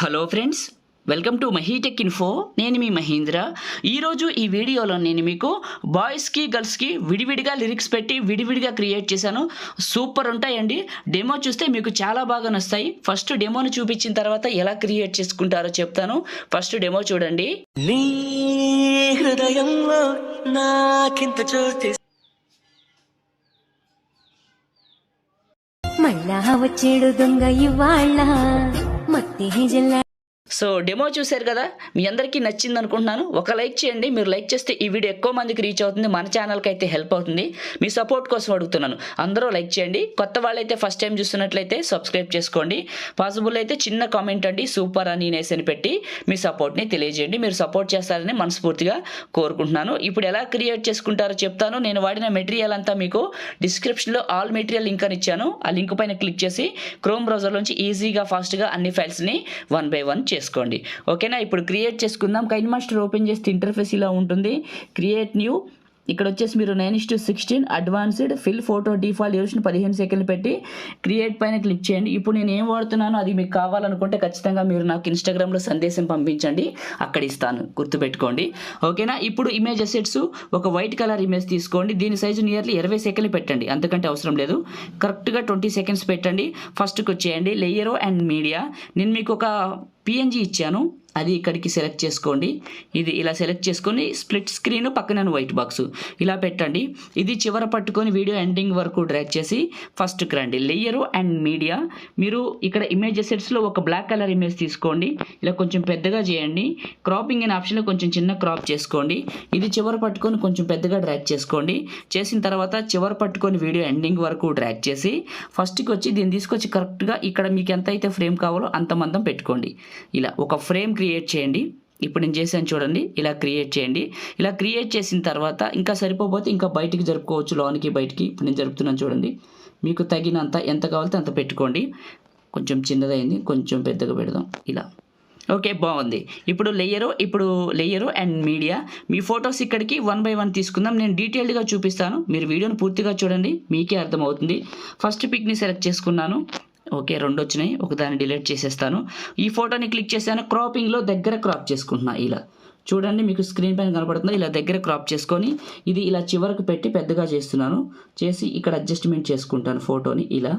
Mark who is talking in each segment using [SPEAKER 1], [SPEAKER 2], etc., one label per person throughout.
[SPEAKER 1] Hello friends, welcome to MahiTech info. నేను మీ మహేంద్ర. ఈరోజు ఈ వీడియోలో నేను మీకు బాయ్స్కి గర్ల్స్కి విడివిడిగా లిరిక్స్ పెట్టి విడివిడిగా క్రియేట్ చేశాను. సూపర్ ఉంటాయండి. డెమో చూస్తే మీకు చాలా బాగా నస్తాయి. ఫస్ట్ డెమోని చూపించిన తర్వాత ఎలా క్రియేట్ చేసుకుంటారో చెప్తాను. ఫస్ట్ డెమో చూడండి.
[SPEAKER 2] నీ హృదయంలో నాకింత చోటు
[SPEAKER 3] మళ్ళా వచ్చేడు దొంగ ఇవాళ్ళ మత్తి జిల్లా.
[SPEAKER 1] సో డెమో చూశారు కదా, మీ అందరికీ నచ్చింది అనుకుంటున్నాను. ఒక లైక్ చేయండి. మీరు లైక్ చేస్తే ఈ వీడియో ఎక్కువ మందికి రీచ్ అవుతుంది, మన ఛానల్కి అయితే హెల్ప్ అవుతుంది. మీ సపోర్ట్ కోసం అడుగుతున్నాను. అందరూ లైక్ చేయండి. కొత్త వాళ్ళైతే ఫస్ట్ టైం చూస్తున్నట్లయితే సబ్స్క్రైబ్ చేసుకోండి. పాసిబుల్ అయితే చిన్న కామెంట్ అండి, సూపర్ అని నేసని పెట్టి మీ సపోర్ట్ని తెలియజేయండి. మీరు సపోర్ట్ చేస్తారని మనస్ఫూర్తిగా కోరుకుంటున్నాను. ఇప్పుడు ఎలా క్రియేట్ చేసుకుంటారో చెప్తాను. నేను వాడిన మెటీరియల్ అంతా మీకు డిస్క్రిప్షన్లో ఆల్ మెటీరియల్ లింక్ అని ఇచ్చాను. ఆ లింక్ పైన క్లిక్ చేసి క్రోమ్ బ్రౌజర్లోంచి ఈజీగా ఫాస్ట్గా అన్ని ఫైల్స్ని 1 by 1 చేసుకోండి. ఓకేనా? ఇప్పుడు క్రియేట్ చేసుకుందాం. కైన్ మాస్టర్ ఓపెన్ చేస్తే ఇంటర్ఫేస్ ఇలా ఉంటుంది. Create new. ఇక్కడ వచ్చేసి మీరు 9:16 advanced fill photo default duration 15 సెకండ్లు పెట్టి క్రియేట్ పైన క్లిక్ చేయండి. ఇప్పుడు నేను ఏం వాడుతున్నానో అది మీకు కావాలనుకుంటే ఖచ్చితంగా మీరు నాకు ఇన్స్టాగ్రామ్లో సందేశం పంపించండి, అక్కడ ఇస్తాను, గుర్తుపెట్టుకోండి. ఓకేనా? ఇప్పుడు ఇమేజ్ అసెట్స్ ఒక వైట్ కలర్ ఇమేజ్ తీసుకోండి. దీని సైజు నియర్లీ 20 సెకండ్లు పెట్టండి, అంతకంటే అవసరం లేదు. కరెక్ట్గా 20 సెకండ్స్ పెట్టండి. ఫస్ట్కి వచ్చేయండి లేయర్ అండ్ మీడియా. నేను మీకు ఒక PNG ఇచ్చాను, అది ఇక్కడికి సెలెక్ట్ చేసుకోండి. ఇది ఇలా సెలెక్ట్ చేసుకొని స్ప్లిట్ స్క్రీన్ పక్కన వైట్ బాక్స్ ఇలా పెట్టండి. ఇది చివర పట్టుకొని వీడియో ఎండింగ్ వరకు డ్రాగ్ చేసి ఫస్ట్కి రండి. Layer and media. మీరు ఇక్కడ ఇమేజ్ అసెట్స్లో ఒక బ్లాక్ కలర్ ఇమేజ్ తీసుకోండి. ఇలా కొంచెం పెద్దగా చేయండి. క్రాపింగ్ అనే ఆప్షన్లో కొంచెం చిన్న క్రాప్ చేసుకోండి. ఇది చివర పట్టుకొని కొంచెం పెద్దగా డ్రాగ్ చేసుకోండి. చేసిన తర్వాత చివర పట్టుకొని వీడియో ఎండింగ్ వరకు డ్రాగ్ చేసి ఫస్ట్కి వచ్చి దీన్ని తీసుకొచ్చి కరెక్ట్గా ఇక్కడ మీకు ఎంత అయితే ఫ్రేమ్ కావాలో అంత మందం పెట్టుకోండి. ఇలా ఒక ఫ్రేమ్ క్రియేట్ చేయండి. ఇప్పుడు నేను చేశాను చూడండి, ఇలా క్రియేట్ చేయండి. ఇలా క్రియేట్ చేసిన తర్వాత ఇంకా సరిపోతే ఇంకా బయటికి జరుపుకోవచ్చు, లోనికి బయటికి. ఇప్పుడు నేను జరుపుతున్నాను చూడండి. మీకు తగినంత ఎంత కావాలితే అంత పెట్టుకోండి. కొంచెం చిన్నదైంది, కొంచెం పెద్దగా పెడదాం ఇలా. ఓకే, బాగుంది. ఇప్పుడు layer and media. Me photos ఇక్కడికి 1 by 1 తీసుకుందాం. నేను డీటెయిల్డ్గా చూపిస్తాను, మీరు వీడియోని పూర్తిగా చూడండి, మీకే అర్థమవుతుంది. ఫస్ట్ పిక్ని సెలెక్ట్ చేసుకున్నాను. ఓకే, 2 వచ్చినాయి, ఒకదాన్ని డిలీట్ చేసేస్తాను. ఈ ఫోటోని క్లిక్ చేశాను. క్రాపింగ్లో దగ్గర క్రాప్ చేసుకుంటున్నా. ఇలా చూడండి, మీకు స్క్రీన్ పైన కనపడుతుంది. ఇలా దగ్గర క్రాప్ చేసుకొని ఇది ఇలా చివరకు పెట్టి పెద్దగా చేస్తున్నాను. చేసి ఇక్కడ అడ్జస్ట్మెంట్ చేసుకుంటాను ఫోటోని. ఇలా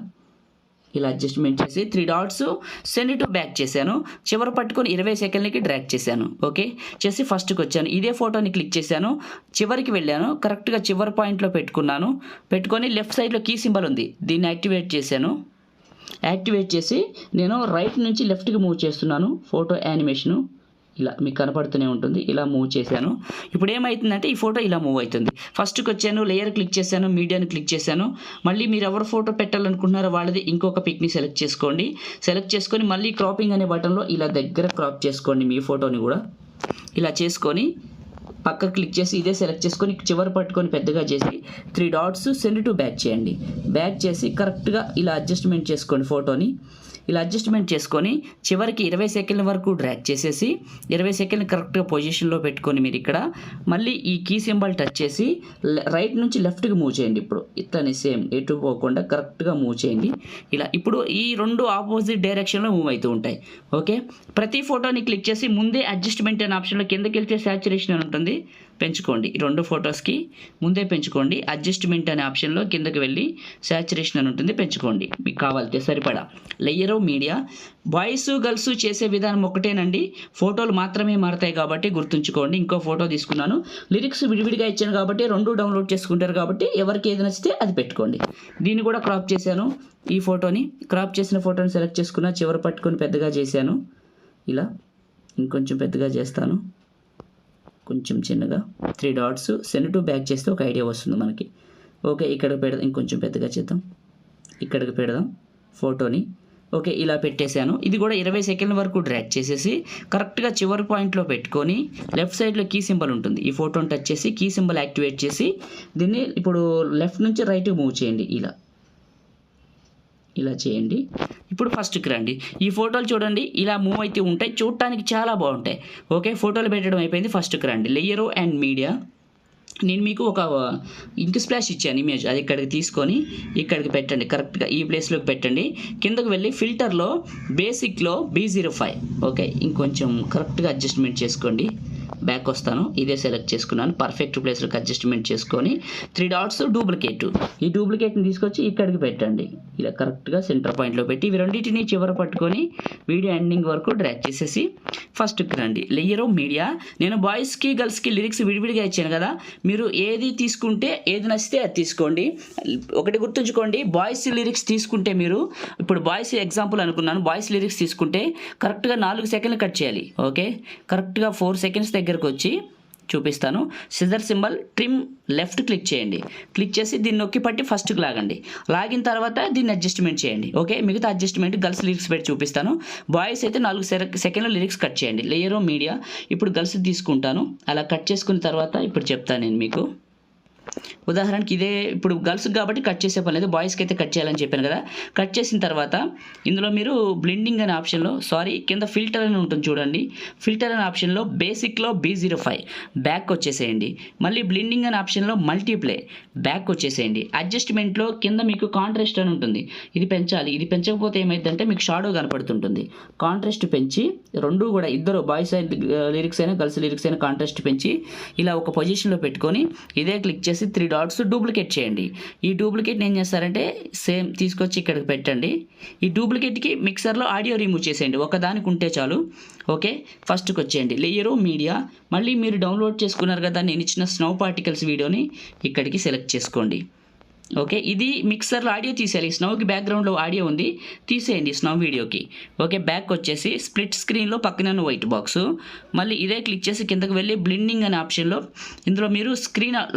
[SPEAKER 1] అడ్జస్ట్మెంట్ చేసి 3 డాట్స్ సెండ్ టు బ్యాక్ చేశాను. చివర పట్టుకొని 20 సెకండ్లకి డ్రాగ్ చేశాను. ఓకే, చేసి ఫస్ట్కి వచ్చాను. ఇదే ఫోటోని క్లిక్ చేశాను, చివరికి వెళ్ళాను, కరెక్ట్గా చివరి పాయింట్లో పెట్టుకొని లెఫ్ట్ సైడ్లో కీ సింబల్ ఉంది, దీన్ని యాక్టివేట్ చేసి నేను రైట్ నుంచి లెఫ్ట్కి మూవ్ చేస్తున్నాను. ఫోటో యానిమేషను ఇలా మీకు కనపడుతూనే ఉంటుంది. ఇలా మూవ్ చేశాను. ఇప్పుడు ఏమవుతుందంటే ఈ ఫోటో ఇలా మూవ్ అవుతుంది. ఫస్ట్కి వచ్చాను, లేయర్ క్లిక్ చేశాను, మీడియాని క్లిక్ చేశాను. మళ్ళీ మీరు ఎవరు ఫోటో పెట్టాలనుకుంటున్నారో వాళ్ళది ఇంకొక పిక్ని సెలెక్ట్ చేసుకోండి. సెలెక్ట్ చేసుకొని మళ్ళీ క్రాపింగ్ అనే బటన్లో ఇలా దగ్గర క్రాప్ చేసుకోండి. మీ ఫోటోని కూడా ఇలా చేసుకొని పక్క క్లిక్ చేసి ఇదే సెలెక్ట్ చేసుకొని చివరి పట్టుకొని పెద్దగా చేసి 3 డాట్స్ సెండ్ టు బ్యాక్ చేయండి. బ్యాక్ చేసి కరెక్ట్గా ఇలా అడ్జస్ట్మెంట్ చేసుకోండి ఫోటోని. ఇలా అడ్జస్ట్మెంట్ చేసుకొని చివరికి 20 సెకండ్ల వరకు డ్రాగ్ చేసేసి 20 సెకండ్లు కరెక్ట్గా పొజిషన్లో పెట్టుకొని మీరు ఇక్కడ మళ్ళీ ఈ కీ సింబల్ టచ్ చేసి రైట్ నుంచి లెఫ్ట్కి మూవ్ చేయండి. ఇప్పుడు ఇట్లనే సేమ్ ఎటు పోకుండా కరెక్ట్గా మూవ్ చేయండి. ఇలా ఇప్పుడు ఈ 2 ఆపోజిట్ డైరెక్షన్లో మూవ్ అవుతూ ఉంటాయి. ఓకే, ప్రతి ఫోటోని క్లిక్ చేసి ముందే అడ్జస్ట్మెంట్ అనే ఆప్షన్లో కిందకి వెళ్తే సాచురేషన్ అని ఉంటుంది, పెంచుకోండి. 2 ఫొటోస్కి ముందే పెంచుకోండి. అడ్జస్ట్మెంట్ అనే ఆప్షన్లో కిందకి వెళ్ళి సాచురేషన్ అని ఉంటుంది, పెంచుకోండి మీకు కావాలంటే సరిపడా. Layer media. బాయ్స్ గర్ల్స్ చేసే విధానం ఒకటేనండి, ఫోటోలు మాత్రమే మారుతాయి కాబట్టి గుర్తుంచుకోండి. ఇంకో ఫోటో తీసుకున్నాను, లిరిక్స్ విడివిడిగా ఇచ్చాను కాబట్టి 2 డౌన్లోడ్ చేసుకుంటారు కాబట్టి ఎవరికి ఏది నచ్చితే అది పెట్టుకోండి. దీన్ని కూడా క్రాప్ చేశాను. ఈ ఫోటోని క్రాప్ చేసిన ఫోటోని సెలెక్ట్ చేసుకున్న, చివరి పట్టుకొని పెద్దగా చేశాను. ఇలా ఇంకొంచెం పెద్దగా చేస్తాను, కొంచెం చిన్నగా 3 డాట్స్ సెండ్ టు బ్యాక్ చేస్తే ఒక ఐడియా వస్తుంది మనకి. ఓకే, ఇక్కడ పెడదాం, ఇంకొంచెం పెద్దగా చేద్దాం, ఇక్కడికి పెడదాం ఫోటోని. ఓకే, ఇలా పెట్టేశాను. ఇది కూడా 20 సెకండ్ల వరకు డ్రాగ్ చేసేసి కరెక్ట్గా చివరి పాయింట్లో పెట్టుకొని లెఫ్ట్ సైడ్లో కీ సింబల్ ఉంటుంది, ఈ ఫోటోని టచ్ చేసి కీ సింబల్ యాక్టివేట్ చేసి దీన్ని ఇప్పుడు లెఫ్ట్ నుంచి రైట్కి మూవ్ చేయండి. ఇలా చేయండి. ఇప్పుడు ఫస్ట్కి రండి. ఈ ఫోటోలు చూడండి ఇలా మూవ్ అయితే ఉంటాయి, చూడటానికి చాలా బాగుంటాయి. ఓకే, ఫోటోలు పెట్టడం అయిపోయింది. ఫస్ట్కి రండి. Layer and media. నేను మీకు ఒక ఇంక్ స్ప్లాష్ ఇచ్చాను ఇమేజ్, అది ఇక్కడికి తీసుకొని ఇక్కడికి పెట్టండి, కరెక్ట్గా ఈ ప్లేస్లోకి పెట్టండి. కిందకు వెళ్ళి ఫిల్టర్లో బేసిక్లో B05, ఓకే, ఇంకొంచెం కరెక్ట్గా అడ్జస్ట్మెంట్ చేసుకోండి. బ్యాక్ వస్తాను, ఇదే సెలెక్ట్ చేసుకున్నాను, పర్ఫెక్ట్ ప్లేస్లోకి అడ్జస్ట్మెంట్ చేసుకొని 3 డాట్స్ డూప్లికేట్, ఈ డూప్లికేట్ని తీసుకొచ్చి ఇక్కడికి పెట్టండి, ఇలా కరెక్ట్గా సెంటర్ పాయింట్లో పెట్టి ఇవి రెండింటిని చివర పట్టుకొని వీడియో ఎండింగ్ వరకు డ్రాగ్ చేసేసి ఫస్ట్కి రండి. లేయర్ ఆఫ్ మీడియా, నేను బాయ్స్కి గర్ల్స్కి లిరిక్స్ విడివిడిగా ఇచ్చాను కదా, మీరు ఏది తీసుకుంటే ఏది నచ్చితే అది తీసుకోండి. ఒకటి గుర్తుంచుకోండి, బాయ్స్ లిరిక్స్ తీసుకుంటే మీరు ఇప్పుడు బాయ్స్ ఎగ్జాంపుల్ అనుకున్నాను, బాయ్స్ లిరిక్స్ తీసుకుంటే కరెక్ట్గా 4 సెకండ్లు కట్ చేయాలి. ఓకే, కరెక్ట్గా 4 సెకండ్స్ దగ్గరకు వచ్చి చూపిస్తాను. Scissor symbol trim left click చేయండి, క్లిక్ చేసి దీన్ని నొక్కి పట్టి ఫస్ట్కి లాగండి, లాగిన తర్వాత దీన్ని అడ్జస్ట్మెంట్ చేయండి. ఓకే, మిగతా అడ్జస్ట్మెంట్ గర్ల్స్ లిరిక్స్ పెట్టి చూపిస్తాను. బాయ్స్ అయితే 4 సెకండ్ల లిరిక్స్ కట్ చేయండి. లేయర్ ఆఫ్ మీడియా, ఇప్పుడు గర్ల్స్ తీసుకుంటాను, అలా కట్ చేసుకున్న తర్వాత ఇప్పుడు చెప్తాను నేను మీకు. ఉదాహరణకి ఇదే ఇప్పుడు గర్ల్స్కి కాబట్టి కట్ చేసే పని లేదు, బాయ్స్కి అయితే కట్ చేయాలని చెప్పాను కదా. కట్ చేసిన తర్వాత ఇందులో మీరు బ్లెండింగ్ అనే ఆప్షన్లో, కింద ఫిల్టర్ అని ఉంటుంది చూడండి, ఫిల్టర్ అనే ఆప్షన్లో బేసిక్లో B05 బ్యాక్ వచ్చేసేయండి. మళ్ళీ బ్లెండింగ్ అనే ఆప్షన్లో మల్టీప్లే బ్యాక్ వచ్చేసేయండి. అడ్జస్ట్మెంట్లో కింద మీకు కాంట్రాస్ట్ అని ఉంటుంది, ఇది పెంచాలి, ఇది పెంచకపోతే ఏమైందంటే మీకు షాడో కనపడుతుంటుంది. కాంట్రాస్ట్ పెంచి రెండు కూడా ఇద్దరు బాయ్స్ లిరిక్స్ అయినా గర్ల్స్ లిరిక్స్ అయినా కాంట్రాస్ట్ పెంచి ఇలా ఒక పొజిషన్లో పెట్టుకొని ఇదే క్లిక్ చేసి 3 డాట్స్ డూప్లికేట్ చేయండి. ఈ డూప్లికేట్ని ఏం చేస్తారంటే సేమ్ తీసుకొచ్చి ఇక్కడికి పెట్టండి. ఈ డూప్లికేట్కి మిక్సర్లో ఆడియో రిమూవ్ చేసేయండి, ఒకదానికి ఉంటే చాలు. ఓకే, ఫస్ట్కి వచ్చేయండి, లేయర్ మీడియా, మళ్ళీ మీరు డౌన్లోడ్ చేసుకున్నారు కదా నేను ఇచ్చిన స్నో పార్టికల్స్ వీడియోని ఇక్కడికి సెలెక్ట్ చేసుకోండి. ఓకే, ఇది మిక్సర్లో ఆడియో తీసేయాలి, స్నోకి బ్యాక్గ్రౌండ్లో ఆడియో ఉంది, తీసేయండి స్నో వీడియోకి. ఓకే, బ్యాక్ వచ్చేసి స్ప్లిట్ స్క్రీన్లో పక్కన వైట్ బాక్స్, మళ్ళీ ఇదే క్లిక్ చేసి కిందకు వెళ్ళి బ్లెండింగ్ అనే ఆప్షన్లో ఇందులో మీరు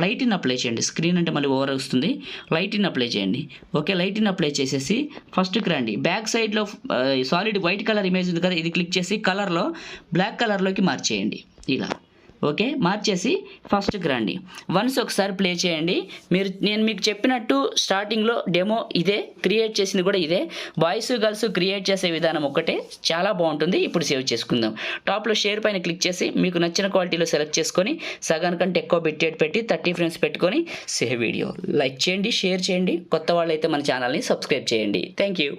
[SPEAKER 1] లైట్ని అప్లై చేయండి. స్క్రీన్ అంటే మళ్ళీ ఓవర్ వస్తుంది, లైట్ని అప్లై చేయండి. ఓకే, లైట్ని అప్లై చేసేసి ఫస్ట్కి రండి, బ్యాక్ సైడ్లో సాలిడ్ వైట్ కలర్ ఇమేజ్ ఉంది కదా, ఇది క్లిక్ చేసి కలర్లో బ్లాక్ కలర్లోకి మార్చేయండి ఇలా. ఓకే, మార్చేసి ఫస్ట్కి రండి, వన్స్ ఒకసారి ప్లే చేయండి. నేను మీకు చెప్పినట్టు స్టార్టింగ్లో డెమో ఇదే, క్రియేట్ చేసింది కూడా ఇదే. బాయ్స్ గర్ల్స్ క్రియేట్ చేసే విధానం ఒక్కటే, చాలా బాగుంటుంది. ఇప్పుడు సేవ్ చేసుకుందాం. టాప్లో షేర్ పైన క్లిక్ చేసి మీకు నచ్చిన క్వాలిటీలో సెలెక్ట్ చేసుకొని సగానికంటే ఎక్కువ బిట్టేట్ పెట్టి 30 ఫ్రేమ్స్ పెట్టుకొని సేవ్ వీడియో. లైక్ చేయండి, షేర్ చేయండి, కొత్త వాళ్ళైతే మన ఛానల్ని సబ్స్క్రైబ్ చేయండి. Thank you.